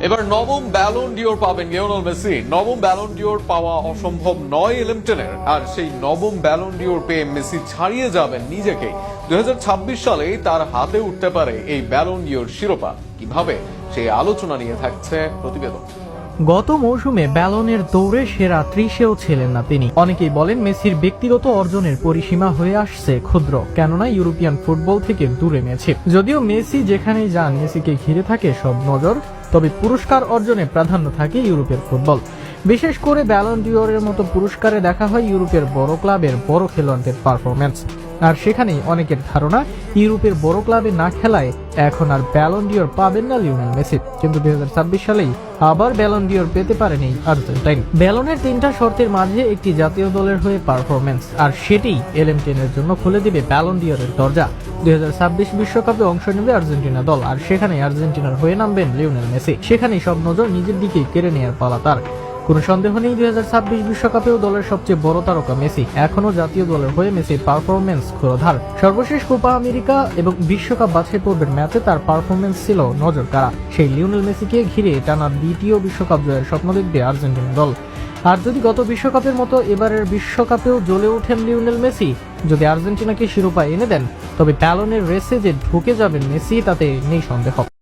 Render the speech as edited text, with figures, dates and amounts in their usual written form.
এবার নবম Ballon d'Or পাবেন লিওনেল মেসি। নবম ব্যালন ডিওর পাওয়া অসম্ভব নয় এলিমটনের, আর সেই নবম ব্যালন ডিওর পেয়ে মেসি ছাড়িয়ে যাবেন নিজেকে। 2026 সালে তার হাতে উঠতে পারে এই ব্যালন ডিওর শিরোপা। কিভাবে, সেই আলোচনা নিয়ে থাকছে প্রতিবেদন। গত মৌসুমে ব্যালনের দৌড়ে সেরা 30-এও ছিলেন না তিনি। অনেকেই বলেন মেসির ব্যক্তিগত অর্জনের পরিসীমা হয়ে আসছে ক্ষুদ্র, কেননা ইউরোপিয়ান ফুটবল থেকে দূরে মেসি। যদিও মেসি যেখানেই যান মেসিকে ঘিরে থাকে সব নজর, তবে পুরস্কার অর্জনে প্রাধান্য থাকে ইউরোপের ফুটবল। বিশেষ করে ব্যালন ডিওরের মতো পুরস্কারে দেখা হয় ইউরোপের বড় ক্লাবের বড় খেলোয়াড়দের পারফরম্যান্স। আর সেখানেই অনেকের ধারণা ইউরোপের বড় ক্লাবে না খেলায় এখন আর ব্যালন ডিওর পাবেন না লিওনেল মেসি। কিন্তু 2026 সালেই আবার ব্যালন ডিওর পেতে পারেন এই আর্জেন্টাইন। ব্যালনের 3টা শর্তের মাঝে একটি জাতীয় দলের হয়ে পারফরম্যান্স, আর সেটি এলএম10 এর জন্য খুলে দিবে ব্যালন ডিওরের দরজা। 2026 বিশ্বকাপে অংশ নেবে আর্জেন্টিনা দল, আর সেখানে আর্জেন্টিনার হয়ে নামবেন লিওনেল মেসি। সেখানেই সব নজর নিজের দিকে কেড়ে নেওয়ার পালা তার। কোনো সন্দেহ নেই 2026 বিশ্বকাপেও দলের সবচেয়ে বড় তারকা মেসি। এখনো জাতীয় দলের হয়ে মেসির পারফরম্যান্স ক্ষুরধার। সর্বশেষ কোপা আমেরিকা এবং বিশ্বকাপ বাছাই পর্বের ম্যাচে তার পারফরম্যান্স ছিল নজর কাড়া। সেই লিওনেল মেসিকে ঘিরে টানা দ্বিতীয় বিশ্বকাপ জয়ের স্বপ্ন দেখবে আর্জেন্টিনা দল। আর যদি গত বিশ্বকাপের মতো এবারের বিশ্বকাপেও জ্বলে ওঠেন লিওনেল মেসি, যদি আর্জেন্টিনাকে শিরোপা এনে দেন, তবে ব্যালনের রেসে যে ঢুকে যাবেন মেসি তাতে নেই সন্দেহ।